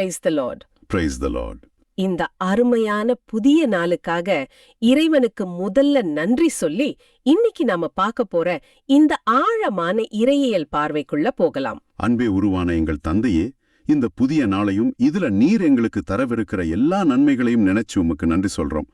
Praise the Lord. Praise the Lord. இந்த அருமையான புதிய நாளுக்காக இறைவனுக்கு முதல்ல நன்றி சொல்லி இன்னைக்கு நாம பார்க்க போற இந்த ஆழமான இறையியல் பார்வைக்குள்ள போகலாம். அன்பே உருவான எங்கள் தந்தையே, இந்த புதிய நாளையும் இதுல நீர் எங்களுக்கு தரவிருக்கிற எல்லா நன்மைகளையும் நினைச்சு உமக்கு நன்றி சொல்றோம்.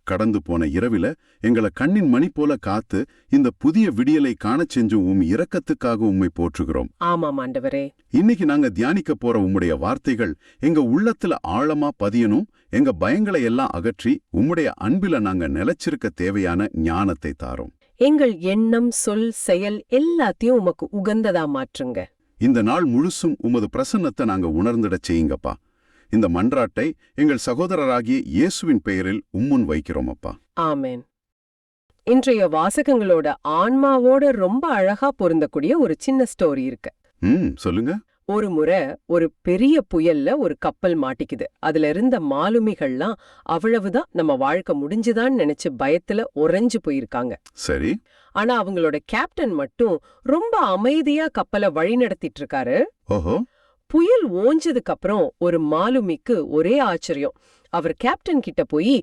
கடந்து போன இரவில எங்களை கண்ணின் மணி போல காத்து இந்த புதிய விடியலை காணச் செஞ்சு இரக்கத்துக்காக உம்மை போற்றுகிறோம். ஆமாம் ஆண்டவரே. இன்னைக்கு நாங்க தியானிக்க போற உம்முடைய வார்த்தைகள் எங்க உள்ளத்துல ஆழமா பதியணும், எங்க பயங்களை எல்லாம் அகற்றி உம்முடைய அன்பில நாங்க நிலைச்சிருக்க தேவையான ஞானத்தை தாரோம். எங்கள் எண்ணம், சொல், செயல் எல்லாத்தையும் உமக்கு உகந்ததா மாற்றுங்க. இந்த நாள் முழுசும் உமது பிரசன்னத்தை நாங்க உணர்ந்திடச் செய்யுங்கப்பா. இந்த மன்றாட்டை எங்கள் சகோதரராகிய இயேசுவின் பெயரில் உம்முன் வைக்கிறோம் அப்பா. ஆமென். இன்றைய வாசகங்களோட ஆன்மாவோட ரொம்ப அழகா பொருந்தக்கூடிய ஒரு சின்ன ஸ்டோரி இருக்கு. சொல்லுங்க. ஒரு முறை ஒரு பெரிய புயல்ல ஒரு கப்பல் மாட்டிக்குது. அதுல இருந்த மாலுமிகள்லாம் அவ்வளவுதான், நம்ம வாழ்க்கை முடிஞ்சுதான்னு நினைச்சு பயத்துல உறைஞ்சு போயிருக்காங்க. சரி. ஆனா அவங்களோட கேப்டன் மட்டும் ரொம்ப அமைதியா கப்பலை வழி நடத்திட்டு இருக்காரு. ஓஹோ. புயல் ஓஞ்சதுக்கு அப்புறம் ஒரு மாலுமிக்கு ஒரே ஆச்சரியம். அவர் கேப்டன் கிட்ட போய்,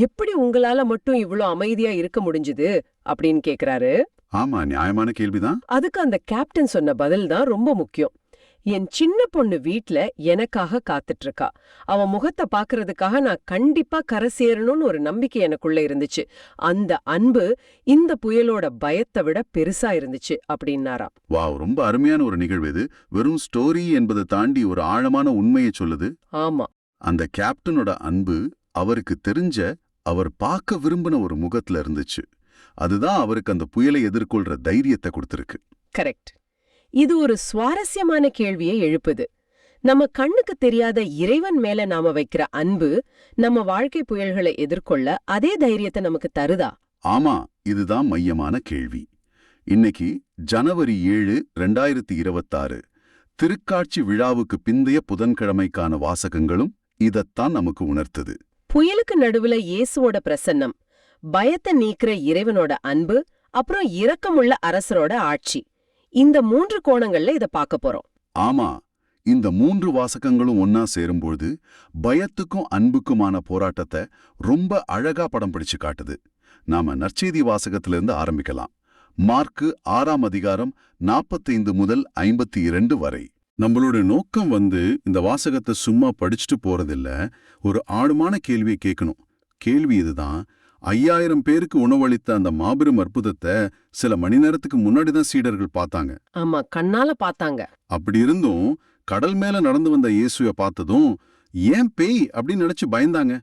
எப்படி உங்களால மட்டும் இவ்ளோ அமைதியா இருக்க முடிஞ்சுது அப்படின்னு கேக்குறாரு. ஆமா, நியாயமான கேள்விதான். அதுக்கு அந்த கேப்டன் சொன்ன பதில் தான் ரொம்ப முக்கியம். என் சின்ன பொண்ணு வீட்ல எனக்காக காத்துட்டு இருக்கா. அவன் முகத்தை பாக்குறதுக்காக நான் கண்டிப்பா கரை சேரணும்னு ஒரு நம்பிக்கை எனக்குள்ள இருந்துச்சு. அந்த அன்பு இந்த புயலோட பயத்தை விட பெருசா இருந்துச்சு அப்படின்னாராம். வாவ், ரொம்ப அருமையான ஒரு நிகழ்வு இது. வெறும் ஸ்டோரி என்பதை தாண்டி ஒரு ஆழமான உண்மையை சொல்லுது. ஆமா. அந்த கேப்டனோட அன்பு அவருக்கு தெரிஞ்ச, அவர் பார்க்க விரும்பின ஒரு முகத்துல இருந்துச்சு. அதுதான் அவருக்கு அந்த புயலை எதிர்கொள்ற தைரியத்தை கொடுத்திருக்கு. கரெக்ட். இது ஒரு சுவாரஸ்யமான கேள்வியை எழுப்புது. நம்ம கண்ணுக்கு தெரியாத இறைவன் மேல நாம வைக்கிற அன்பு நம்ம வாழ்க்கை புயல்களை எதிர்கொள்ள அதே தைரியத்தை நமக்கு தருதா? ஆமா, இதுதான் மையமான கேள்வி. இன்னைக்கு ஜனவரி 7, 2026 திருக்காட்சி விழாவுக்கு பிந்தைய புதன்கிழமைக்கான வாசகங்களும் இதத்தான் நமக்கு உணர்த்துது. புயலுக்கு நடுவுல இயேசுவோட பிரசன்னம், பயத்தை நீக்கிற இறைவனோட அன்பு, அப்புறம் இரக்கமுள்ள அரசரோட ஆட்சி. இந்த 3 கோணங்கள்ல இத பார்க்க போறோம். ஆமா, இந்த 3 வாசகங்களும் ஒன்னா சேரும்போது பயத்துக்கும் அன்புக்குமான போராட்டத்தை ரொம்ப அழகா படம் பிடிச்சு காட்டுது. நாம நற்செய்தி வாசகத்திலிருந்து ஆரம்பிக்கலாம். மார்க்கு 6ஆம் அதிகாரம் 45 முதல் 52 வரை. நம்மளோட நோக்கம் இந்த வாசகத்தை சும்மா படிச்சுட்டு போறதில்ல, ஒரு ஆழமான கேள்வியை கேட்கணும். கேள்வி இதுதான்: 5000 பேருக்கு உணவளித்த அந்த மாபெரும் அற்புதத்தை சில மணி நேரத்துக்கு முன்னாடி தான் சீடர்கள் பார்த்தாங்க. ஆமா, கண்ணால பார்த்தாங்க. அப்படி இருந்தும் கடல் மேல நடந்து வந்த இயேசுவை பார்த்ததும் ஏன் பேய் அப்படின்னு நினைச்சு பயந்தாங்க?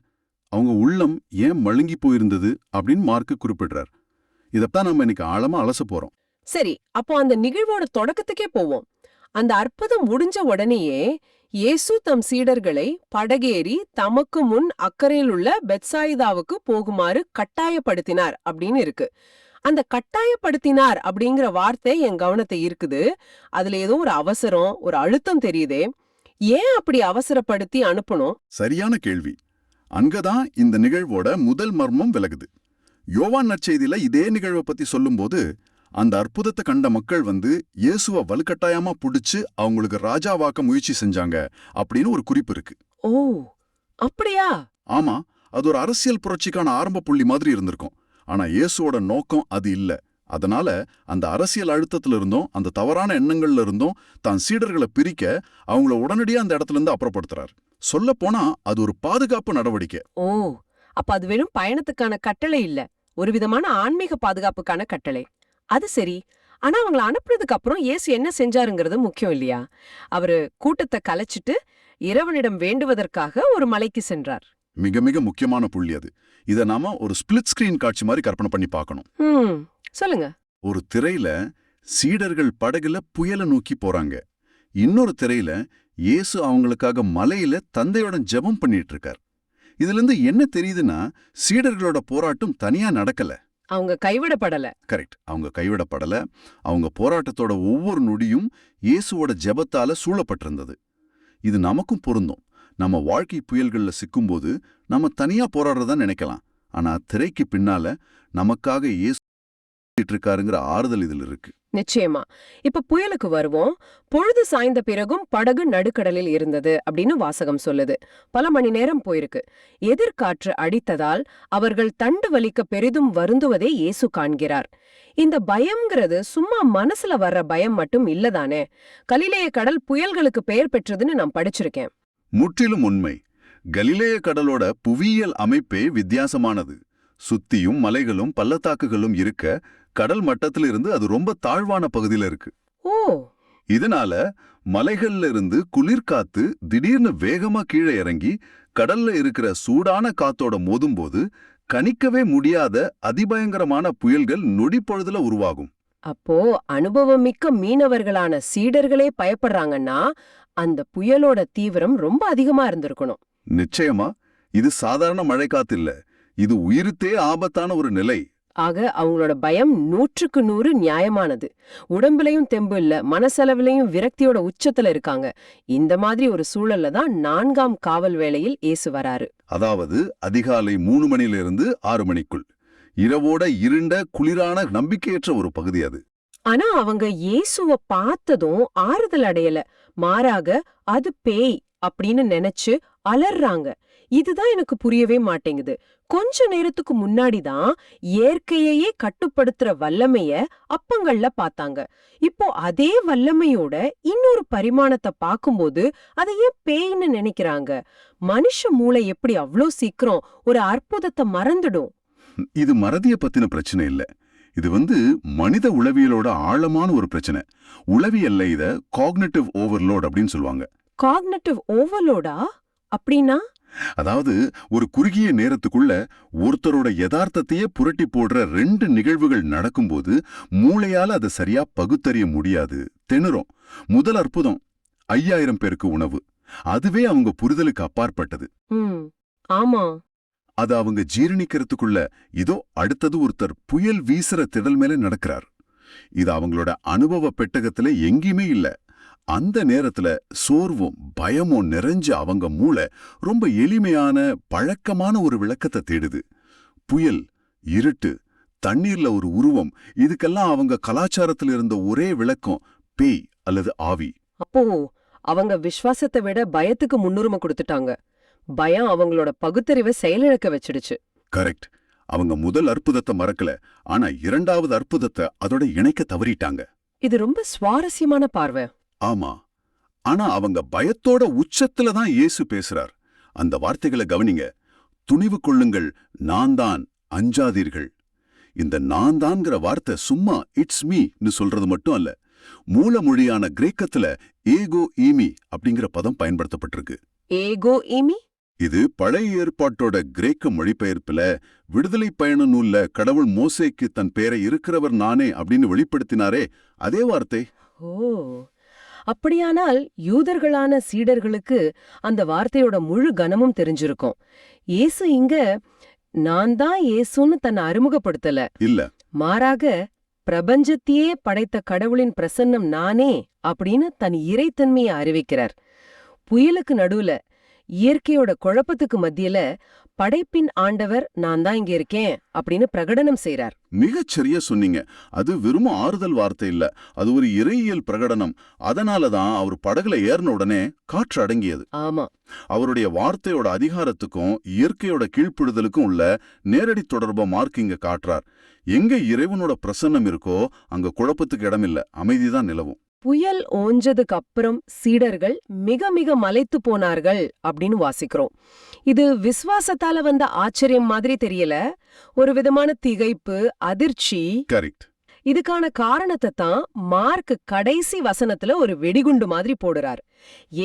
அவங்க உள்ளம் ஏன் மழுங்கி போயிருந்தது அப்படின்னு மார்க்கு குறிப்பிடுறார். இதத்தான் நம்ம இன்னைக்கு ஆழமா அலச போறோம். சரி, அப்போ அந்த நிகழ்வோட தொடக்கத்துக்கே போவோம். அந்த அற்புதம் முடிஞ்ச உடனேயே இயேசு தம் சீடர்களை படகேறி தமக்கு முன் அக்கறையில் உள்ள பெத்சாயிதாவுக்கு போகுமாறு கட்டாயப்படுத்தினார் அப்படின்னு இருக்கு. அந்த கட்டாயப்படுத்தினார் அப்படிங்கிற வார்த்தை என் கவனத்தை ஈர்க்குது. அதுல ஏதோ ஒரு அவசரம், ஒரு அழுத்தம் தெரியுதே. ஏன் அப்படி அவசரப்படுத்தி அனுப்பணும்? சரியான கேள்வி. அங்கதான் இந்த நிகழ்வோட முதல் மர்மம் விலகுது. யோவான் நற்செய்தியில இதே நிகழ்வை பத்தி சொல்லும்போது, அந்த அற்புதத்தை கண்ட மக்கள் இயேசுவை வலுக்கட்டாயமா புடிச்சு அவங்களுக்கு ராஜாவாக்க முயற்சி செஞ்சாங்க அப்படின்னு ஒரு குறிப்பு இருக்கு. ஓ, அப்படியா? ஆமா, அது ஒரு அரசியல் புரட்சிக்கான ஆரம்ப புள்ளி மாதிரி இருந்திருக்கும். ஆனா இயேசுவோட நோக்கம் அது இல்ல. அதனால அந்த அரசியல் அழுத்தத்துல இருந்தும் அந்த தவறான எண்ணங்கள்ல இருந்தும் தான் சீடர்களை பிரிக்க அவங்கள உடனடியா அந்த இடத்துல இருந்து அப்புறப்படுத்துறாரு. சொல்ல போனா அது ஒரு பாதுகாப்பு நடவடிக்கை. ஓ, அப்ப அது வெறும் பயணத்துக்கான கட்டளை இல்ல, ஒரு விதமான ஆன்மீக பாதுகாப்புக்கான கட்டளை. அது சரி. ஆனா அவங்களை அனுப்புறதுக்கு அப்புறம் இயேசு என்ன செஞ்சாருங்கிறது முக்கியம் இல்லையா? அவரு கூட்டத்தை கலைச்சிட்டு இறைவனிடம் வேண்டுவதற்காக ஒரு மலைக்கு சென்றார். மிக மிக முக்கியமான புள்ளி அது. இத நாம ஒரு ஸ்பிளிட் ஸ்கிரீன் காட்சி மாதிரி கற்பனை பண்ணி பார்க்கணும். சொல்லுங்க. ஒரு திரையில சீடர்கள் படகுல புயலை நோக்கி போறாங்க. இன்னொரு திரையில இயேசு அவங்களுக்காக மலையில தந்தையோட ஜெபம் பண்ணிட்டு இருக்கார். இதுல இருந்து என்ன தெரியுதுன்னா, சீடர்களோட போராட்டம் தனியா நடக்கல. அவங்க கைவிடப்படல. கரெக்ட், அவங்க கைவிடப்படல. அவங்க போராட்டத்தோட ஒவ்வொரு நொடியும் இயேசுவோட ஜெபத்தால சூழப்பட்டிருந்தது. இது நமக்கும் பொருந்தும். நம்ம வாழ்க்கை புயல்கள்ல சிக்கும்போது நம்ம தனியா போராடுறதா நினைக்கலாம். ஆனா திரைக்கு பின்னால நமக்காக இயேசு இருக்காருங்கிற ஆறுதல் இதுல இருக்கு. நிச்சயமா. இப்ப புயலுக்கு வருவோம். பொழுது சாய்ந்த பிறகும் படகு நடுக்கடலில் இருந்தது அப்படின்னு வாசகம் சொல்லுது. பல மணி நேரம் போயிருக்கு. எதிர்காற்று அடித்ததால் அவர்கள் தண்டு வலிக்க பெரிதும் வருந்துவதை இயேசு காண்கிறார். இந்த பயம்ங்கிறது சும்மா மனசுல வர்ற பயம் மட்டும் இல்லதானே. கலிலேய கடல் புயல்களுக்கு பெயர் பெற்றதுன்னு நான் படிச்சிருக்கேன். முற்றிலும் உண்மை. கலிலேய கடலோட புவியியல் அமைப்பே வித்தியாசமானது. சுத்தியும் மலைகளும் பள்ளத்தாக்குகளும் இருக்க, கடல் மட்டத்திலிருந்து அது ரொம்ப தாழ்வான பகுதியில இருக்கு. ஓ, இதனால மலைகள்ல இருந்து குளிர்காத்து திடீர்னு வேகமா கீழே இறங்கி கடல்ல இருக்கிற சூடான காத்தோட மோதும்போது கணிக்கவே முடியாத அதிபயங்கரமான புயல்கள் நொடிப்பொழுதுல உருவாகும். அப்போ அனுபவமிக்க மீனவர்களான சீடர்களே பயப்படுறாங்கன்னா அந்த புயலோட தீவிரம் ரொம்ப அதிகமா இருந்திருக்கணும். நிச்சயமா இது சாதாரண மழைக்காத்து இல்ல, இது உயிருக்கே ஆபத்தான ஒரு நிலை. ஆக அவங்களோட பயம் 100க்கு 100 நியாயமானது. உடம்புலயும் தெம்பு இல்ல, மனசளவிலையும் விரக்தியோட உச்சத்துல இருக்காங்க. இந்த மாதிரி ஒரு சூழல்ல தான் 4ஆம் காவல் வேளையில் இயேசு வராரு. அதாவது அதிகாலை 3 மணியிலிருந்து 6 மணிக்குள், இரவோட இருண்ட குளிரான நம்பிக்கையற்ற ஒரு பகுதி அது. ஆனா அவங்க இயேசுவ பார்த்ததும் ஆறுதல் அடையல. மாறாக அது பேய் அப்படின்னு நினைச்சு அலறாங்க. இதுதான் எனக்கு புரியவே மாட்டேங்குது. கொஞ்ச நேரத்துக்கு முன்னாடிதான் இயற்கையையே கட்டுப்படுத்துற வல்லமைய அப்பங்கள்ல பார்த்தாங்க. இப்போ அதே வல்லமையோட இன்னொரு பரிமாணத்தை பார்க்கும்போது அதை ஏன் பேய்ன்னு நினைக்கிறாங்க? மனுஷ மூளை எப்படி அவ்ளோ சீக்கிரம் ஒரு அற்புதத்தை மறந்துடும்? இது மறதிய பத்தின பிரச்சனை இல்ல. இது மனித உளவியலோட ஆழமான ஒரு பிரச்சனை. உளவியல்ல இத காக்னிட்டிவ் ஓவர்லோட் அப்படின்னு சொல்லுவாங்க. காக்னிட்டிவ் ஓவர்லோடா? அப்படின்னா? அதாவது ஒரு குறுகிய நேரத்துக்குள்ள ஒருத்தரோட யதார்த்தத்தையே புரட்டி போடுற 2 நிகழ்வுகள் நடக்கும்போது மூளையால அதை சரியா பகுத்தறிய முடியாது, திணறும். முதல் அற்புதம் 5000 பேருக்கு உணவு. அதுவே அவங்க புரிதலுக்கு அப்பாற்பட்டது. ஆமா. அது அவங்க ஜீரணிக்கிறதுக்குள்ள இதோ அடுத்தது ஒருத்தர் புயல் வீசுற திடல் மேல நடக்கிறார். இது அவங்களோட அனுபவ பெட்டகத்துல எங்கேயுமே இல்ல. அந்த நேரத்துல சோர்வும் பயமும் நிறைஞ்ச அவங்க மூளை ரொம்ப எளிமையான பழக்கமான ஒரு விளக்கத்தை தேடுது. புயல், இருட்டு, தண்ணீர்ல ஒரு உருவம், இதுக்கெல்லாம் அவங்க கலாச்சாரத்துல இருந்த ஒரே விளக்கம் பேய் அல்லது ஆவி. அப்போ அவங்க விசுவாசத்தை விட பயத்துக்கு முன்னுரிமை கொடுத்துட்டாங்க. பயம் அவங்களோட பகுத்தறிவை செயலிழக்க வச்சிடுச்சு. கரெக்ட். அவங்க முதல் அற்புதத்தை மறக்கல, ஆனா 2வது அற்புதத்தை அதோட இணைக்க தவறிட்டாங்க. இது ரொம்ப சுவாரஸ்யமான பார்வை. ஆமா. ஆனா அவங்க பயத்தோட உச்சத்துல தான் இயேசு பேசுறார். அந்த வார்த்தைகளை கவனிங்க. துணிவு கொள்ளுங்கள், நான் தான், அஞ்சாதீர்கள். இந்த நான் தான்ங்கிற வார்த்தை சும்மா இட்ஸ் மீன்னு சொல்றது மட்டும் அல்ல. மூல மொழியான கிரேக்கத்துல ஏகோ ஈமி அப்படிங்கிற பதம் பயன்படுத்தப்பட்டிருக்கு. ஏகோ ஈமி? இது பழைய ஏற்பாட்டோட கிரேக்க மொழிபெயர்ப்புல விடுதலை பயண நூல்ல கடவுள் மோசேக்கு தன் பேரை இருக்கிறவர் நானே அப்படின்னு வெளிப்படுத்தினாரே, அதே வார்த்தை. ஓ, அப்படியானால் யூதர்களான சீடர்களுக்கு அந்த வார்த்தையோட முழு கனமும் தெரிஞ்சிருக்கும். இயேசு இங்க நான் தான் இயேசுன்னு தன்னை அறிமுகப்படுத்தல. இல்ல, மாறாக பிரபஞ்சத்தையே படைத்த கடவுளின் பிரசன்னம் நானே அப்படின்னு தன் இறைத்தன்மையை அறிவிக்கிறார். புயலுக்கு நடுவுல, இயற்கையோட குழப்பத்துக்கு மத்தியில படைப்பின் ஆண்டவர் நான் தான் இங்க இருக்கேன் அப்படின்னு பிரகடனம் செய்றார். மிகச் சரியா சொன்னீங்க. அது வெறும் ஆறுதல் வார்த்தை இல்ல, அது ஒரு இறையியல் பிரகடனம். அதனாலதான் அவர் படகுல ஏறின உடனே காற்று அடங்கியது. ஆமா. அவருடைய வார்த்தையோட அதிகாரத்துக்கும் இயற்கையோட கீழ்ப்பிடுதலுக்கும் உள்ள நேரடி தொடர்பை மார்க் இங்க காட்டுறார். எங்க இறைவனோட பிரசன்னம் இருக்கோ அங்க குழப்பத்துக்கு இடமில்ல, அமைதிதான் நிலவும். புயல் ஓஞ்சதுக்கு அப்புறம் சீடர்கள் மிக மிக மலைத்து போனார்கள் அப்படின்னு வாசிக்கிறோம். இது விசுவாசத்தால வந்த ஆச்சரியம் மாதிரி தெரியல, ஒரு விதமான திகைப்பு, அதிர்ச்சி. கரெக்ட். இதுக்கான காரணத்தை தான் மார்க் கடைசி வசனத்துல ஒரு வெடிகுண்டு மாதிரி போடுறார்.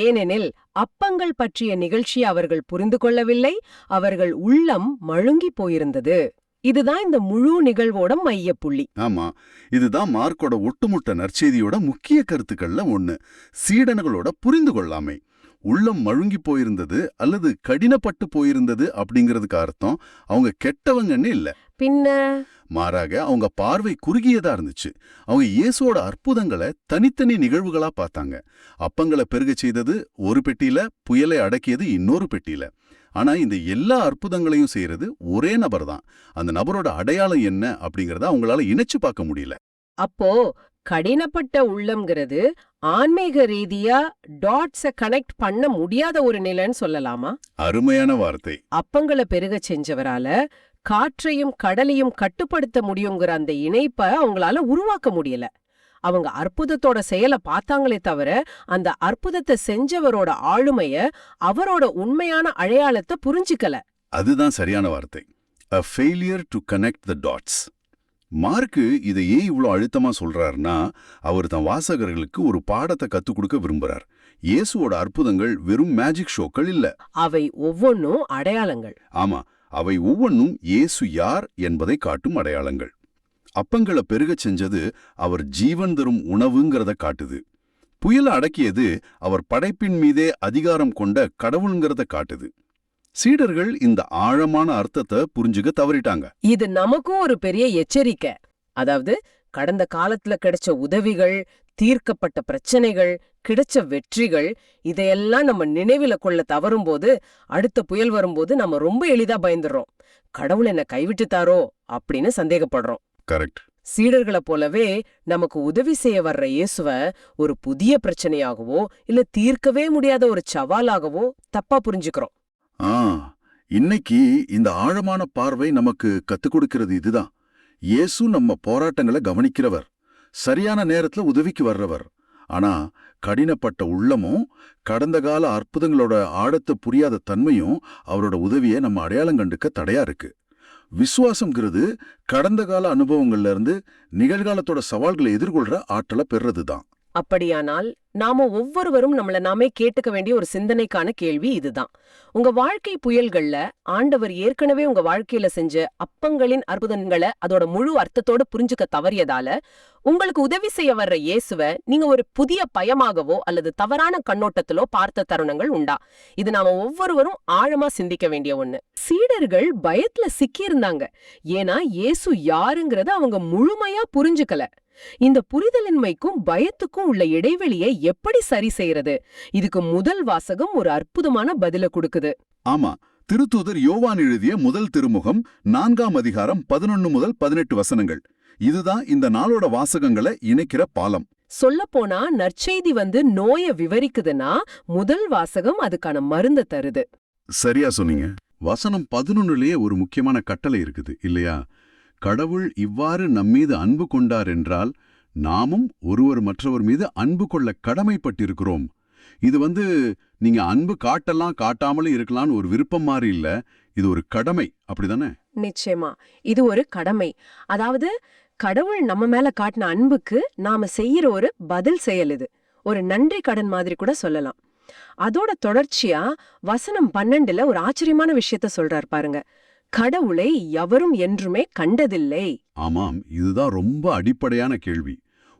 ஏனெனில் அப்பங்கள் பற்றிய நிகழ்ச்சியை அவர்கள் புரிந்து கொள்ளவில்லை, அவர்கள் உள்ளம் மழுங்கி போயிருந்தது. இதுதான் இந்த முழு நிகழ்வோட மையப்புள்ளி. ஆமா, இதுதான் மார்க்கோட ஒட்டுமொத்த நற்செய்தியோட முக்கிய கருத்துக்கள்ல ஒண்ணு. சீடனங்களோட புரிந்து கொள்ளாமை. உள்ளம் மழுங்கி போயிருந்தது அல்லது கடினப்பட்டு போயிருந்தது அப்படிங்கிறதுக்கு அர்த்தம் அவங்க கெட்டவங்கன்னு இல்ல. பின்ன மாறாக அவங்க பார்வை குறுகியதா இருந்துச்சு. அவங்க இயேசுவோட அற்புதங்களை தனித்தனி நிகழ்வுகளா பார்த்தாங்க. அப்பங்களை பெருக செய்தது ஒரு பெட்டியில, புயலை அடக்கியது இன்னொரு பெட்டியில. ஆனா இந்த எல்லா அற்புதங்களையும் செய்யறது ஒரே நபர் தான். அந்த நபரோட அடையாளம் என்ன அப்படிங்கறத அவங்களால இணைச்சு பார்க்க முடியல. அப்போ கடினப்பட்ட உள்ளம்ங்கிறது ஆன்மீக ரீதியா டாட்ஸ கனெக்ட் பண்ண முடியாத ஒரு நிலைன்னு சொல்லலாமா? அருமையான வார்த்தை. அப்பங்களை பெருகச் செஞ்சவரால காற்றையும் கடலையும் கட்டுப்படுத்த முடியுங்கிற அந்த இணைப்ப அவங்களால உருவாக்க முடியல. அவங்க அற்புதத்தோட செயலை பார்த்தாங்களே தவிர அந்த அற்புதத்தை செஞ்சவரோட ஆளுமைய, அவரோட உண்மையான அடையாளத்தை புரிஞ்சுக்கல. அதுதான் சரியான வார்த்தை. A failure to connect the dots. Mark இதை ஏன் இவ்வளோ அழுத்தமா சொல்றாருன்னா, அவர் தன் வாசகர்களுக்கு ஒரு பாடத்தை கத்துக் கொடுக்க விரும்புறார். இயேசுவோட அற்புதங்கள் வெறும் மேஜிக் ஷோக்கள் இல்ல. அவை ஒவ்வொன்னும் அடையாளங்கள். ஆமா, அவை ஒவ்வொன்னும் இயேசு யார் என்பதை காட்டும் அடையாளங்கள். அப்பங்களை பெருகச் செஞ்சது அவர் ஜீவன் தரும் உணவுங்கிறத காட்டுது. புயலை அடக்கியது அவர் படைப்பின் மீதே அதிகாரம் கொண்ட கடவுளுங்கிறத காட்டுது. சீடர்கள் இந்த ஆழமான அர்த்தத்தை புரிஞ்சுக்க தவறிட்டாங்க. இது நமக்கும் ஒரு பெரிய எச்சரிக்கை. அதாவது கடந்த காலத்துல கிடைச்ச உதவிகள், தீர்க்கப்பட்ட பிரச்சனைகள், கிடைச்ச வெற்றிகள், இதையெல்லாம் நம்ம நினைவில கொள்ள தவறும்போது, அடுத்த புயல் வரும்போது நம்ம ரொம்ப எளிதா பயந்துடுறோம். கடவுள் என்ன கைவிட்டுட்டாரோ அப்படின்னு சந்தேகப்படுறோம். கரெக்ட். சீடர்களை போலவே நமக்கு உதவி செய்ய வர்ற இயேசுவ ஒரு புதிய பிரச்சனையாகவோ இல்ல தீர்க்கவே முடியாத ஒரு சவாலாகவோ தப்பா புரிஞ்சுக்கிறோம். இன்னைக்கு இந்த ஆழமான பார்வை நமக்கு கத்துக் கொடுக்கிறது இதுதான். இயேசு நம்ம போராட்டங்களை கவனிக்கிறவர், சரியான நேரத்துல உதவிக்கு வர்றவர். ஆனா கடினப்பட்ட உள்ளமும் கடந்த கால அற்புதங்களோட ஆழத்தை புரியாத தன்மையும் அவரோட உதவியை நம்ம அடையாளம் கண்டுக்க தடையா இருக்கு. விசுவாசம்ங்கிறது கடந்த கால அனுபவங்கள்ல இருந்து நிகழ்காலத்தோட சவால்களை எதிர்கொள்ற ஆற்றலை பெறுறதுதான். அப்படியானால் நாம ஒவ்வொருவரும் நம்மள நாமே கேட்டுக்க வேண்டிய ஒரு சிந்தனைக்கான கேள்வி இதுதான். உங்க வாழ்க்கை புயல்கள்ல ஆண்டவர் ஏற்கனவே உங்க வாழ்க்கையில செஞ்ச அப்பங்களின் அற்புதங்களை அதோட முழு அர்த்தத்தோட புரிஞ்சுக்க தவறியதால உங்களுக்கு உதவி செய்ய வர்ற இயேசுவ நீங்க ஒரு புதிய பயமாகவோ அல்லது தவறான கண்ணோட்டத்திலோ பார்த்த தருணங்கள் உண்டா? இது நாம ஒவ்வொருவரும் ஆழமா சிந்திக்க வேண்டிய ஒண்ணு. சீடர்கள் பயத்துல சிக்கியிருந்தாங்க. ஏன்னா இயேசு யாருங்கிறத அவங்க முழுமையா புரிஞ்சுக்கல. இந்த புரிதலின்மைக்கும் பயத்துக்கும் உள்ள இடைவெளியை எப்படி சரி செய்யறது? இதுக்கு முதல் வாசகம் ஒரு அற்புதமான பதில கொடுக்குது. ஆமா, திருத்தூதர் யோவான் எழுதிய முதல் திருமுகம் 4ஆம் அதிகாரம் 11 முதல் 18 வசனங்கள். இதுதான் இந்த நாளோட வாசகங்களை இணைக்கிற பாலம். சொல்லப்போனா நற்செய்தி நோயை விவரிக்குதுன்னா முதல் வாசகம் அதுக்கான மருந்த தருது. சரியா சொன்னீங்க. வசனம் 11லயே ஒரு முக்கியமான கட்டளை இருக்குது இல்லையா? கடவுள் இவ்வாறு நம்மீது அன்பு கொண்டார் என்றால் நாமும் ஒருவர் மற்றவர் மீது அன்பு கொள்ள கடமைப்பட்டிருக்கிறோம். இது நீங்க அன்பு காட்டலாம் காட்டாமலும் இருக்கலாம்னு ஒரு விருப்பம் மாதிரி இல்ல, இது ஒரு கடமை. அப்படிதானே? நிச்சயமா, இது ஒரு கடமை. அதாவது கடவுள் நம்ம மேல காட்டின அன்புக்கு நாம செய்யற ஒரு பதில் செயல். இது ஒரு நன்றி கடன் மாதிரி கூட சொல்லலாம். அதோட தொடர்ச்சியா வசனம் 12ல ஒரு ஆச்சரியமான விஷயத்த சொல்றார் பாருங்க. கடவுளை எவரும் என்றுமே கண்டதில்லை. ஆமாம், இதுதான் ரொம்ப அடிப்படையான கேள்வி.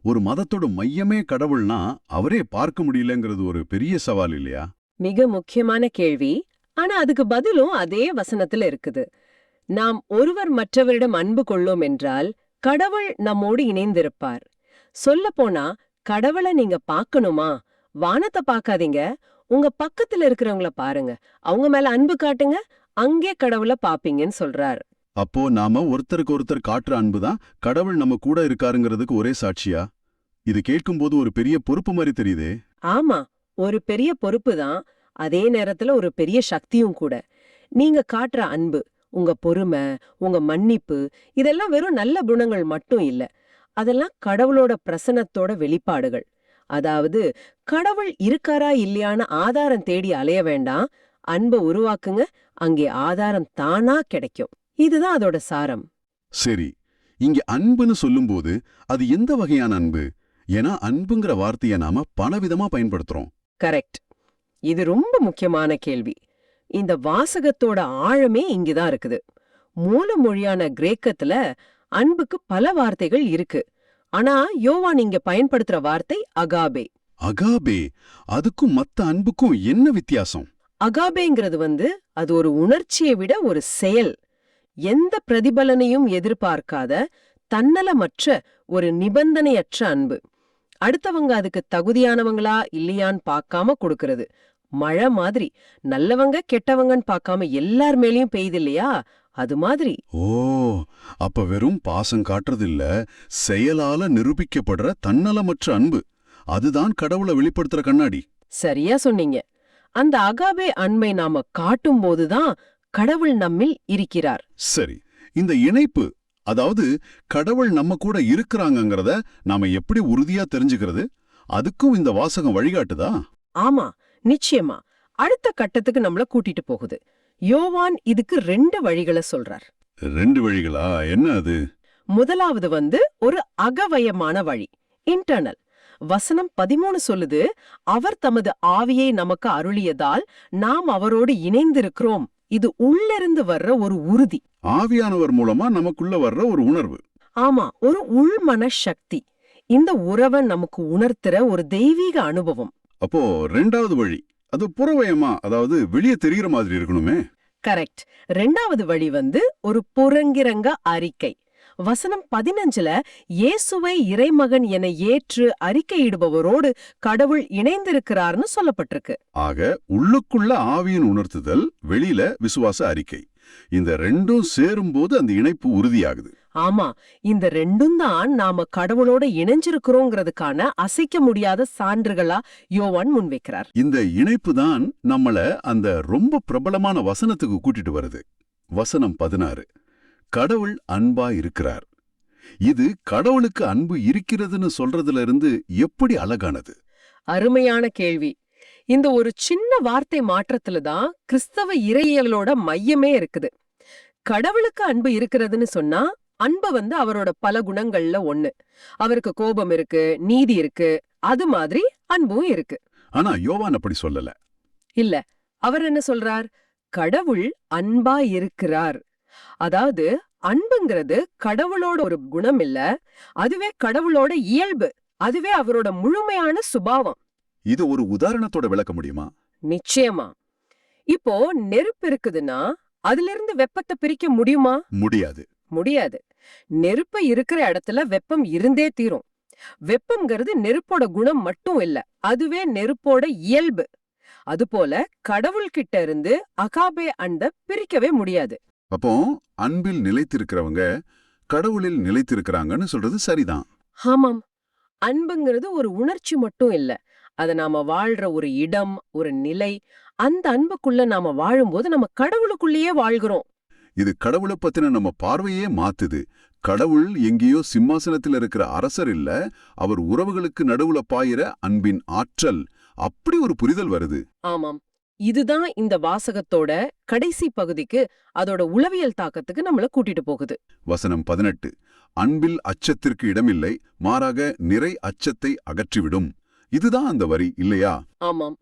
ஒரு மதத்தோட மையமே கடவுள்னா அவரே பார்க்க முடியலங்கிறது ஒரு பெரிய சவால் இல்லையா? மிக முக்கியமான கேள்வி. ஆனா அதுக்கு பதிலும் அதே வசனத்துல இருக்குது. நாம் ஒருவர் மற்றவரிடம் அன்பு கொள்ளோம் என்றால் கடவுள் நம்மோடு இணைந்திருப்பார். சொல்லப்போனா கடவுளை நீங்க பார்க்கணுமா? வானத்தை பார்க்காதீங்க, உங்க பக்கத்துல இருக்கிறவங்கள பாருங்க, அவங்க மேல அன்பு காட்டுங்க, அங்கே கடவுளை பாப்பீங்கன்னு சொல்றார். அப்போ நாம ஒருத்தருக்கு ஒருத்தர் காட்டுற அன்புதான் கடவுள் நம்ம கூட இருக்காருங்கிறதுக்கு ஒரே சாட்சியா? இது கேட்கும்போது ஒரு பெரிய பொறுப்பு மாதிரி தெரியுதே. ஆமா, ஒரு பெரிய பொறுப்பு தான், அதே நேரத்துல ஒரு பெரிய சக்தியும் கூட. நீங்க காட்டுற அன்பு, உங்க பொறுமை, உங்க மன்னிப்பு, இதெல்லாம் வெறும் நல்ல குணங்கள் மட்டும் இல்ல. அதெல்லாம் கடவுளோட பிரசன்னத்தோட வெளிப்பாடுகள். அதாவது கடவுள் இருக்காரா இல்லையான்னு ஆதாரம் தேடி அலைய வேண்டாம், அன்பை உருவாக்குங்க, அங்கே ஆதாரம் தானா கிடைக்கும். இதுதான் அதோட சாரம். சரி, இங்க அன்புன்னு சொல்லும்போது அது எந்த வகையான அன்பு? ஏன்னா அன்புங்கிற வார்த்தையை நாம பலவிதமா பயன்படுத்துறோம். கரெக்ட். இது ரொம்ப முக்கியமான கேள்வி. இந்த வாசகத்தோட ஆழமே இங்குதான் இருக்குது. மூல மொழியான கிரேக்கத்துல அன்புக்கு பல வார்த்தைகள் இருக்கு. ஆனா யோவான் இங்க பயன்படுத்துற வார்த்தை அகாபே. அகாபே, அதுக்கும் மத்த அன்புக்கும் என்ன வித்தியாசம்? அகாபேங்கிறது அது ஒரு உணர்ச்சியை விட ஒரு செயல். எந்த பிரதிபலனையும் எதிர்பார்க்காத தன்னலமற்ற ஒரு நிபந்தனையற்ற அன்பு. அடுத்தவங்க அதுக்கு தகுதியானவங்களா இல்லையான்னு பார்க்காம கொடுக்கறது. மழை மாதிரி நல்லவங்க கெட்டவங்கன்னு பார்க்காம எல்லார் மேலயும் பெய்யுது இல்லையா, அது மாதிரி. ஓ, அப்ப வெறும் பாசம் காட்டுறதில்ல, செயலால நிரூபிக்கப்படுற தன்னலமற்ற அன்பு, அதுதான் கடவுளை வெளிப்படுத்துற கண்ணாடி. சரியா சொன்னீங்க. அந்த அகாபே அன்பை நாம காட்டும் போதுதான் கடவுள் நம்மில் இருக்கிறார். சரி, இந்த இணைப்பு, அதாவது கடவுள் நம்ம கூட இருக்கிறாங்கங்கறத நாம எப்படி உறுதியா தெரிஞ்சுக்கிறது? அதுக்கும் இந்த வாசகம் வழிகாட்டுதா? ஆமா, நிச்சயமா. அடுத்த கட்டத்துக்கு நம்மள கூட்டிட்டு போகுது. யோவான் இதுக்கு 2 வழிகளை சொல்றார். 2 வழிகளா? என்ன அது? முதலாவது ஒரு அகவயமான வழி, இன்டர்னல். வசனம் 13 சொல்லுது, அவர் தமது ஆவியை நமக்கு அருளியதால் நாம் அவரோடு இணைந்திருக்கிறோம். இது உள்ளிருந்து வர்ற ஒரு உறுதி. ஆவியானவர் மூலமா நமக்குள்ள வர்ற ஒரு உணர்வு. ஆமா, ஒரு உள்மன சக்தி. இந்த உறவை நமக்கு உணர்த்துற ஒரு தெய்வீக அனுபவம். அப்போ 2வது வழி, அது புறவயமா, அதாவது வெளியே தெரிகிற மாதிரி இருக்கணுமே. கரெக்ட். 2வது வழி ஒரு புறங்கிரங்க அறிக்கை. வசனம் 15ல இயேசுவை இறைமகன் என ஏற்று அறிக்கையிடுபவரோடு கடவுள் இணைந்திருக்கிறார்னு சொல்லப்பட்டிருக்கு. ஆக உள்ளுக்குள்ள ஆவியின் உணர்த்துதல், வெளியில விசுவாச அறிக்கை, இந்த 2ம் சேரும்போது அந்த இணைப்பு உறுதியாகுது. ஆமா, இந்த 2ம் தான் நாம கடவுளோட இணைஞ்சிருக்கிறோங்கிறதுக்கான அசைக்க முடியாத சான்றுகளா யோவான் முன்வைக்கிறார். இந்த இணைப்பு தான் நம்மள அந்த ரொம்ப பிரபலமான வசனத்துக்கு கூட்டிட்டு வருது. வசனம் 16, கடவுள் அன்பா இருக்கிறார். இது கடவுளுக்கு அன்பு இருக்கிறதுன்னு சொல்றதுல இருந்து எப்படி அழகானது? அருமையான கேள்வி. இந்த ஒரு சின்ன வார்த்தை மாற்றத்துல தான் கிறிஸ்தவ இறையியலோட மையமே இருக்குது. கடவுளுக்கு அன்பு இருக்கிறதுன்னு சொன்னா, அன்பு அவரோட பல குணங்கள்ல ஒண்ணு. அவருக்கு கோபம் இருக்கு, நீதி இருக்கு, அது மாதிரி அன்பும் இருக்கு. ஆனா யோவான் அப்படி சொல்லல. இல்ல, அவர் என்ன சொல்றார்? கடவுள் அன்பா இருக்கிறார். அதாவது அன்புங்கிறது கடவுளோட ஒரு குணம் இல்ல, அதுவே கடவுளோட இயல்பு, அதுவே அவரோட முழுமையான சுபாவம். இது ஒரு உதாரணத்தோட விளக்க முடியுமா? நிச்சயமா. இப்போ நெருப்பு இருக்குதுன்னா அதிலிருந்து வெப்பத்தை பிரிக்க முடியுமா? முடியாது. முடியாது. நெருப்பு இருக்கிற இடத்துல வெப்பம் இருந்தே தீரும். வெப்பம்ங்கிறது நெருப்போட குணம் மட்டும் இல்ல, அதுவே நெருப்போட இயல்பு. அதுபோல கடவுள்கிட்ட இருந்து அகாபே அன்பை பிரிக்கவே முடியாது. அப்போ அன்பில் நிலைத்திருக்கிறவங்க கடவுளில் நிலைத்திருக்கிறாங்கன்னு சொல்றது சரிதான். ஆமாம், அன்புங்கிறது ஒரு உணர்ச்சி மட்டும் இல்ல, அத நாம வாழ்ற ஒரு இடம், ஒரு நிலை. அந்த அன்புக்குள்ள நாம வாழும்போது நம்ம கடவுளுக்குள்ளேயே வாழ்கிறோம். இது கடவுளை பத்தின நம்ம பார்வையே மாத்துது. கடவுள் எங்கேயோ சிம்மாசனத்தில் இருக்கிற அரசர் இல்ல, அவர் உறவுகளுக்கு நடுவுல பாயிர அன்பின் ஆற்றல். அப்படி ஒரு புரிதல் வருது. ஆமாம், இதுதான் இந்த வாசகத்தோட கடைசி பகுதிக்கு, அதோட உளவியல் தாக்கத்துக்கு நம்மள கூட்டிட்டு போகுது. வசனம் 18, அன்பில் அச்சத்திற்கு இடமில்லை, மாறாக நிறை அச்சத்தை அகற்றிவிடும். இதுதான் அந்த வரி இல்லையா? ஆமாம்,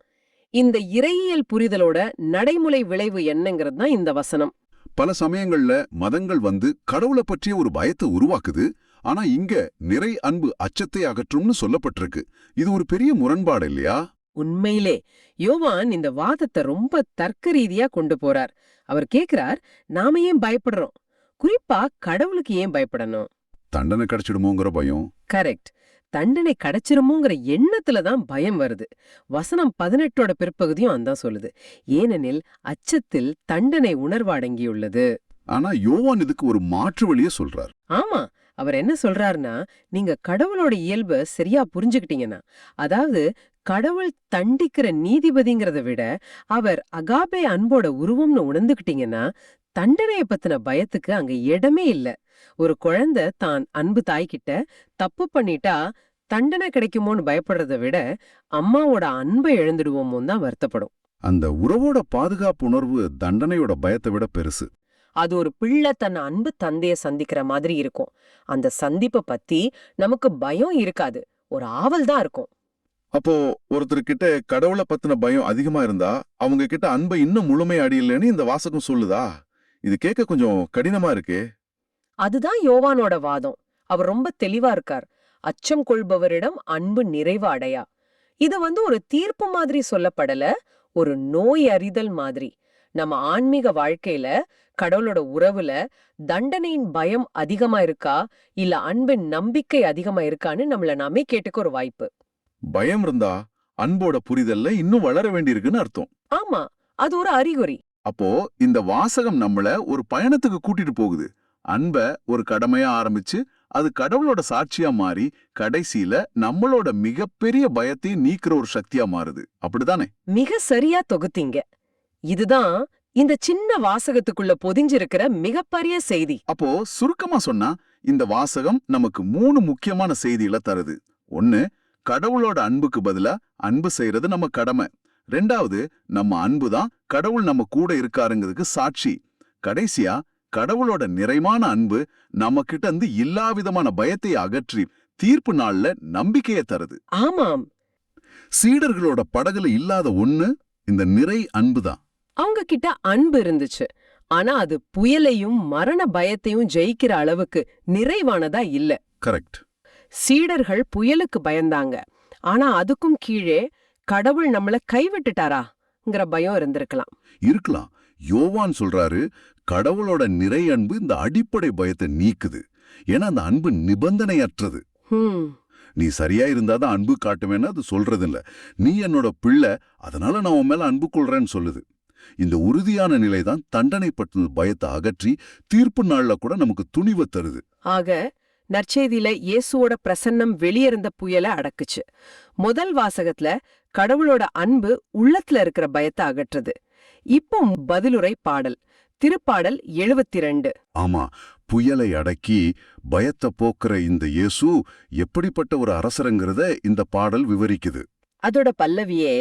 இந்த இறையியல் புரிதலோட நடைமுறை விளைவு என்னங்கிறது தான் இந்த வசனம். பல சமயங்கள்ல மதங்கள் கடவுளை பற்றிய ஒரு பயத்தை உருவாக்குது. ஆனா இங்க நிறை அன்பு அச்சத்தை அகற்றும்னு சொல்லப்பட்டிருக்கு. இது ஒரு பெரிய முரண்பாடு இல்லையா? உண்மையிலே யோவான் இந்த வாதத்தை ரொம்ப தர்க்க ரீதியா கொண்டு போறார். அவர் கேக்குறார், நாம ஏன் பயப்படுறோம்? குறிப்பா கடவுளுக்கு ஏன் பயப்படணும்? தண்டனை கிடைச்சிடுமோங்கிற பயம். கரெக்ட். தண்டனை கிடைச்சிருமோங்கிற எண்ணத்துலதான் பயம் வருது. வசனம் 18ஓட பிற்பகுதியும் அதான் சொல்லுது. ஏனெனில் அச்சத்தில் தண்டனை உணர்வு அடங்கியுள்ளது. ஆனா யோவான் இதுக்கு ஒரு மாற்று வழியை சொல்றார். ஆமா, அவர் என்ன சொல்றாருன்னா, நீங்க கடவுளோட இயல்பை சரியா புரிஞ்சுக்கிட்டீங்கன்னா, அதாவது கடவுள் தண்டிக்கிற நீதிபதிங்கிறத விட அவர் அகாபே அன்போட உருவம்னு உணர்ந்துகிட்டீங்கன்னா, தண்டனைய பத்தின பயத்துக்கு அங்க இடமே இல்ல. ஒரு குழந்தை தான் அன்பு தாய்கிட்ட தப்பு பண்ணிட்டா தண்டனை கிடைக்குமோன்னு பயப்படுறத விட அம்மாவோட அன்பை இழந்துடுவோமோன்னு தான் வருத்தப்படும். அந்த உறவோட பாதுகாப்பு உணர்வு தண்டனையோட பயத்தை விட பெருசு. அது ஒரு பிள்ளை தன் அன்பு தந்தைய சந்திக்கிற மாதிரி இருக்கும். அந்த சந்திப்பை பத்தி நமக்கு பயம் இருக்காது, ஒரு ஆவல் தான் இருக்கும். அப்போ ஒருத்தர்கிட்ட கடவுளை பத்தின பயம் அதிகமா இருந்தா அவங்க கிட்ட அன்பை இன்னும் முழுமையடையலன்னு இந்த வாசகம் சொல்லுதா? இது கேட்க கொஞ்சம் கடினமா இருக்கே. அதுதான் யோவானோட வாதம். அவர் ரொம்ப தெளிவா இருக்கார். அச்சம் கொள்பவரிடம் அன்பு நிறைவு அடையா. இது ஒரு தீர்ப்பு மாதிரி சொல்லப்படல, ஒரு நோய் அறிதல் மாதிரி. நம்ம ஆன்மீக வாழ்க்கையில கடவுளோட உறவுல தண்டனையின் பயம் அதிகமா இருக்கா, இல்ல அன்பின் நம்பிக்கை அதிகமா இருக்கான்னு நம்மள நாமே கேட்டுக்க ஒரு வாய்ப்பு. பயம் இருந்தா அன்போட புரிதல்ல இன்னும் வளர வேண்டியிருக்குன்னு அர்த்தம். ஆமா, அது ஒரு அறிகுறி. அப்போ இந்த வாசகம் நம்மள ஒரு பயணத்துக்கு கூட்டிட்டு போகுது. அன்ப ஒரு கடமையா ஆரம்பிச்சு அது கடவுளோட சாட்சியா மாறி கடைசியில நம்மளோட மிகப்பெரிய பயத்தையும் நீக்கிற ஒரு சக்தியா மாறுது. அப்படிதானே? மிக சரியா தொகுத்தீங்க. இதுதான் இந்த சின்ன வாசகத்துக்குள்ள பொதிஞ்சிருக்கிற மிகப்பெரிய செய்தி. அப்போ சுருக்கமா சொன்னா இந்த வாசகம் நமக்கு 3 முக்கியமான செய்திகளை தருது. 1, கடவுளோட அன்புக்கு பதிலா அன்பு செய்யறது நம்ம கடமை. 2வது, நம்ம அன்புதான் கடவுள் நம்ம கூட இருக்காருங்கிறதுக்கு சாட்சி. கடைசியா கடவுளோட நிறைவான அன்பு நம்ம கிட்ட இருந்து எல்லா விதமான பயத்தை அகற்றி தீர்ப்பு நாள்ல நம்பிக்கையை தருது. ஆமாம், சீடர்களோட படகுல இல்லாத ஒண்ணு இந்த நிறை அன்புதான். அவங்க கிட்ட அன்பு இருந்துச்சு. ஆனா அது புயலையும் மரண பயத்தையும் ஜெயிக்கிற அளவுக்கு நிறைவானதா இல்ல. கரெக்ட். சீடர்கள் புயலுக்கு பயந்தாங்க. ஆனா அதுக்கும் கீழே கடவுள் நம்மள கைவிட்டுட்டாராங்கிற பயம் இருந்திருக்கலாம். இருக்கலாம். யோவான் சொல்றாரு, கடவுளோட நிறை அன்பு இந்த அடிப்படை பயத்தை நீக்குது. ஏன்னா அந்த அன்பு நிபந்தனையற்றது. நீ சரியா இருந்தாதான் அன்பு காட்டுவேன்னு அது சொல்றது இல்ல. நீ என்னோட பிள்ளை, அதனால நான் உன் மேல அன்பு கொள்றேன்னு சொல்லுது. இந்த உறுதியான நிலைதான் தண்டனை பற்றின பயத்தை அகற்றி தீர்ப்பு நாள்ல கூட நமக்கு துணிவை தருது. ஆக நற்செய்தியில இயேசுவோட பிரசன்னம் வெளியிருந்த புயலை அடக்குச்சு. முதல் வாசகத்துல கடவுளோட அன்பு உள்ளத்துல இருக்கிற பயத்தை அகற்றுது. இப்போ பதிலுரை பாடல், திருப்பாடல் 72. ஆமா, புயலை அடக்கி பயத்தை போக்குற இந்த இயேசு எப்படிப்பட்ட ஒரு அரசருங்கிறத இந்த பாடல் விவரிக்குது. அதோட பல்லவியே,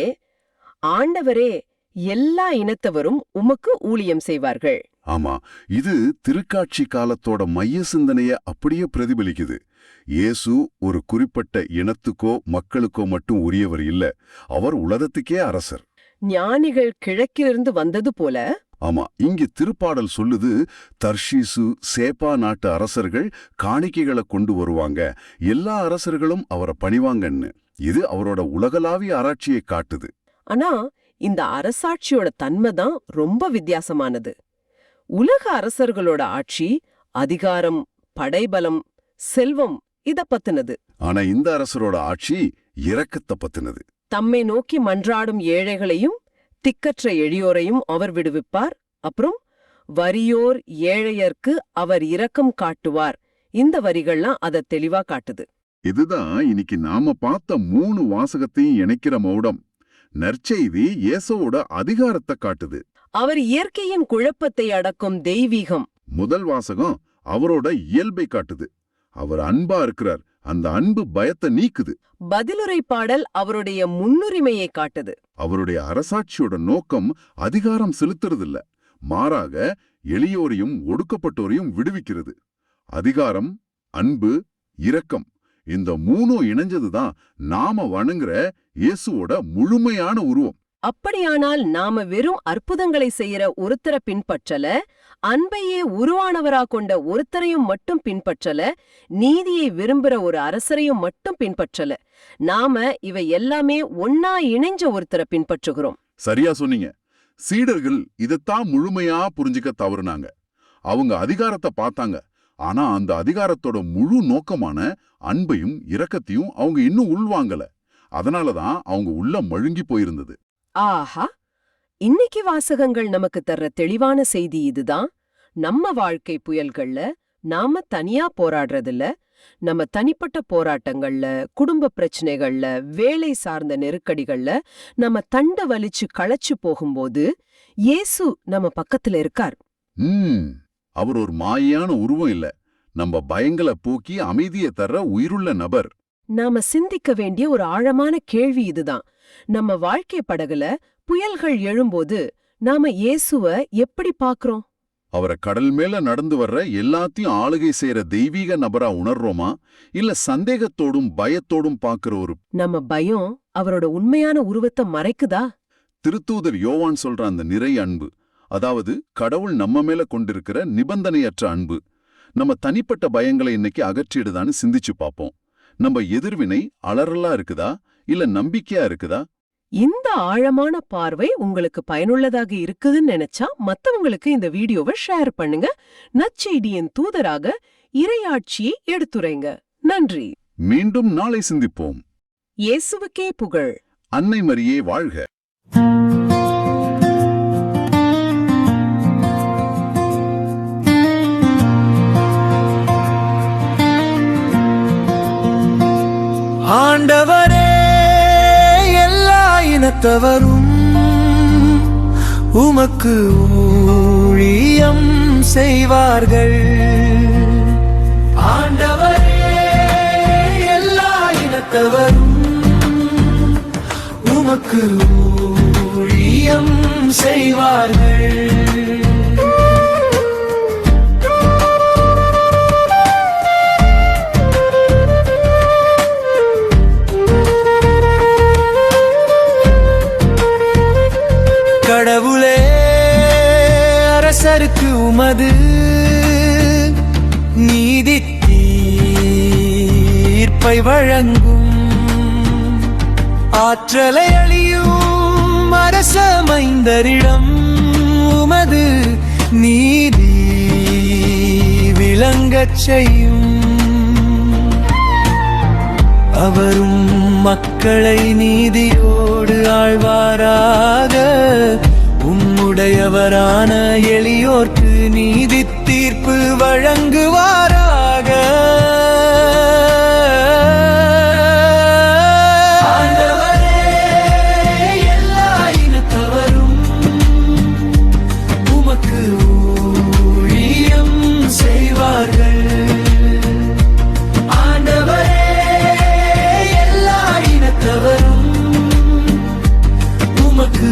ஆண்டவரே எல்லா இனத்தவரும் உமக்கு ஊழியம் செய்வார்கள். ஆமா, இது திருக்காட்சி காலத்தோட மைய சிந்தனைய அப்படியே பிரதிபலிக்குது. இயேசு ஒரு குறிப்பிட்ட இனத்துக்கோ மக்களுக்கோ மட்டும் உரியவர் இல்ல, அவர் உலகத்துக்கே அரசர். ஞானிகள் கிழக்கிலிருந்து வந்தது போல. ஆமா, இங்க திருப்பாடல் சொல்லுது, தர்ஷீசு சேப்பா நாட்டு அரசர்கள் காணிக்கைகளை கொண்டு வருவாங்க, எல்லா அரசர்களும் அவரை பணிவாங்கன்னு. இது அவரோட உலகளாவிய ஆராய்ச்சியை காட்டுது. ஆனா இந்த அரசாட்சியோட தன்மை தான் ரொம்ப வித்தியாசமானது. உலக அரசர்களோட ஆட்சி அதிகாரம், படைபலம், செல்வம் இத பத்தினது. ஆனா இந்த அரசரோட ஆட்சி இரக்கத்தை பத்தினது. தம்மை நோக்கி மன்றாடும் ஏழைகளையும் திக்கற்ற எளியோரையும் அவர் விடுவிப்பார். அப்புறம் வறியோர் ஏழையர்க்கு அவர் இரக்கம் காட்டுவார். இந்த வரிகள்லாம் அதை தெளிவா காட்டுது. இதுதான் இன்னைக்கு நாம பார்த்த 3 வாசகத்தையும் இணைக்கிற மௌடம். நற்செய்தி இயேசுவோட அதிகாரத்தை காட்டுது. அவர் இயற்கையின் குழப்பத்தை அடக்கும் தெய்வீகம். முதல் வாசகம் அவரோட இயல்பை காட்டுது. அவர் அன்பா இருக்கிறார், அந்த அன்பு பயத்தை நீக்குது. பதிலுரை பாடல் அவருடைய முன்னுரிமையை காட்டுது. அவருடைய அரசாட்சியோட நோக்கம் அதிகாரம் செலுத்துறதில்ல, மாறாக எளியோரையும் ஒடுக்கப்பட்டோரையும் விடுவிக்கிறது. அதிகாரம், அன்பு, இரக்கம், இந்த 3 இணைஞ்சதுதான் நாம வணங்குற இயேசுவோட முழுமையான உருவம். அப்படியானால் நாம வெறும் அற்புதங்களை செய்யற ஒருத்தரை பின்பற்றல, அன்பையே உருவானவரா கொண்ட ஒருத்தரையும் மட்டும் பின்பற்றல, நீதியை விரும்புற ஒரு அரசரையும் மட்டும் பின்பற்றல. நாம இவை எல்லாமே ஒன்னா இணைஞ்ச ஒருத்தரை பின்பற்றுகிறோம். சரியா சொன்னீங்க. சீடர்கள் இதத்தான் முழுமையா புரிஞ்சுக்க தவறுனாங்க. அவங்க அதிகாரத்தை பார்த்தாங்க, ஆனா அந்த அதிகாரத்தோட முழு நோக்கமான அன்பையும் இரக்கத்தையும் அவங்க இன்னும் உள்வாங்கல. அதனாலதான் அவங்க உள்ள மழுங்கி போயிருந்தது. ஆஹா, இன்னைக்கு வாசகங்கள் நமக்கு தர்ற தெளிவான செய்தி இதுதான். நம்ம வாழ்க்கை புயல்கள்ல நாம தனியா போராடுறதில்ல. நம்ம தனிப்பட்ட போராட்டங்கள்ல, குடும்ப பிரச்சனைகள்ல, வேலை சார்ந்த நெருக்கடிகள்ல நம்ம தண்ட வலிச்சு களைச்சு போகும்போது இயேசு நம்ம பக்கத்துல இருக்கார். அவர் ஒரு மாயான உருவம் இல்ல, நம்ம பயங்களை போக்கி அமைதியை தர்ற உயிருள்ள நபர். நாம சிந்திக்க வேண்டிய ஒரு ஆழமான கேள்வி இதுதான். நம்ம வாழ்க்கை படகுல புயல்கள் எழும்போது நாம இயேசுவ எப்படி பாக்குறோம்? அவரை கடல் மேல நடந்து வர்ற எல்லாத்தையும் ஆளுகை செய்யற தெய்வீக நபரா உணர்றோமா, இல்ல சந்தேகத்தோடும் பயத்தோடும் பாக்குற ஒரு நம்ம பயம் அவரோட உண்மையான உருவத்தை மறைக்குதா? திருத்தூதர் யோவான் சொல்ற அந்த நிறை அன்பு, அதாவது கடவுள் நம்ம மேல கொண்டிருக்கிற நிபந்தனையற்ற அன்பு, நம்ம தனிப்பட்ட பயங்களை இன்னைக்கு அகற்றிடுதான்னு சிந்திச்சு பார்ப்போம். நம்ம எதிர்வினை அலறலா இருக்குதா, இல்ல நம்பிக்கையா இருக்குதா? இந்த ஆழமான பார்வை உங்களுக்கு பயனுள்ளதாக இருக்குதுன்னு நினைச்சா மத்தவங்களுக்கு இந்த வீடியோவை ஷேர் பண்ணுங்க. நற்செய்தியின் தூதராக இறையாட்சியை எடுத்துரைங்க. நன்றி. மீண்டும் நாளை சிந்திப்போம். இயேசுவுக்கே புகழ். அன்னை மரியே வாழ்க. ஆண்டவரே, எல்லா இனத்தவரும் உமக்கு ஊழியம் செய்வார்கள். ஆண்டவரே, எல்லா இனத்தவரும் உமக்கு ஊழியம் செய்வார்கள். கடவுளே, அரசருக்கு உமது நீதி தீர்ப்பை வழங்கும். ஆற்றலை அழியும் அரச மைந்தரிடம் உமது நீதி விளங்கச் செய்யும். அவரும் மக்களை நீதியோடு ஆழ்வாராக. உம்முடையவரான எளியோர்க்கு நீதி தீர்ப்பு வழங்குவாராக. ஆண்டவரே, எல்லா இனத்தவரும் உமக்கு ஊழியம் செய்வார்கள். உமக்கு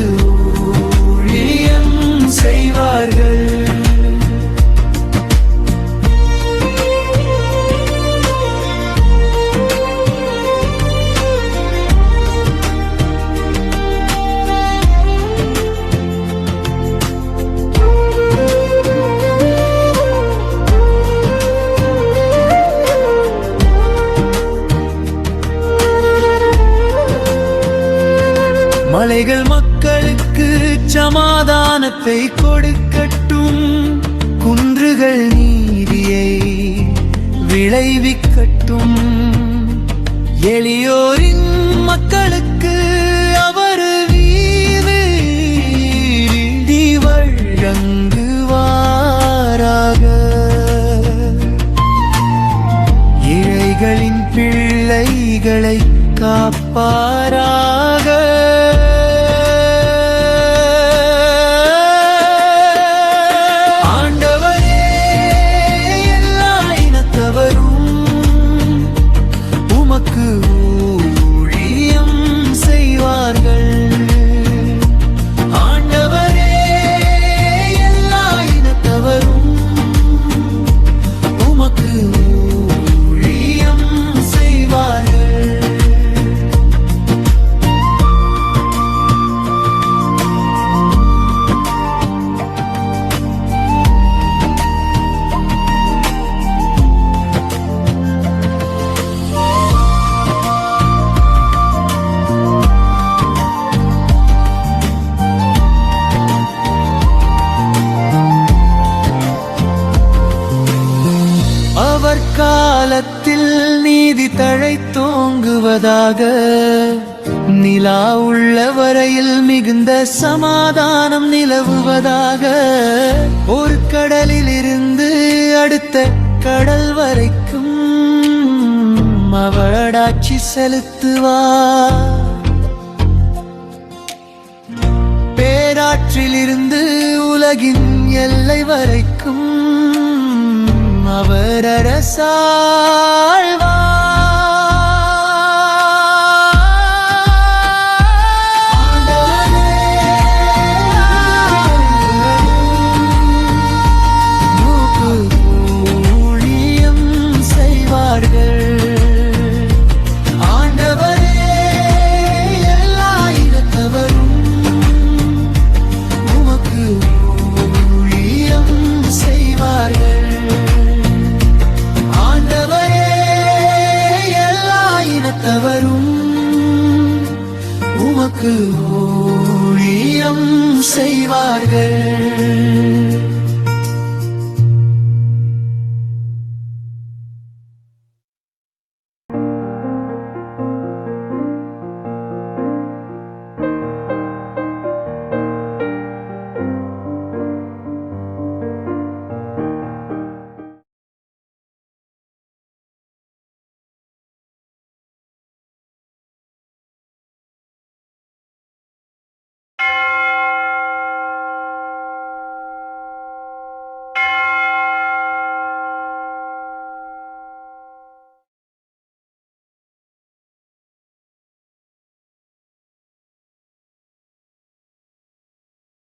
ஊழியம் செய்வார்கள். மலைகள் மக்களுக்கு சமாதானத்தை கொடுக்கட்டும். குன்றுகள் நீதியை விளைவிக்கட்டும். எளியோரின் மக்களுக்கு அவர் வீதி வழங்குவாராக. இழைகளின் பிள்ளைகளை காப்பாராக. ஆண்டவரே, எல்லா இனத்தவரும் உமக்கு ஊழியம் செய்வார்கள். ஆண்டவரே, எல்லா இனத்தவரும் உமக்கு ஊழியம் செய்வார்கள். அவர் காலத்தில் நீதி தழைத்தோங்குவதாக. நிலா உள்ள வரையில் மிகுந்த சமாதானம் நிலவுவதாக. ஒரு கடலில் இருந்து அடுத்த கடல் வரைக்கும் அவராட்சி செலுத்துவார். பேராற்றிலிருந்து உலகின் எல்லை வரைக்கும் அவர் அரசாட்சி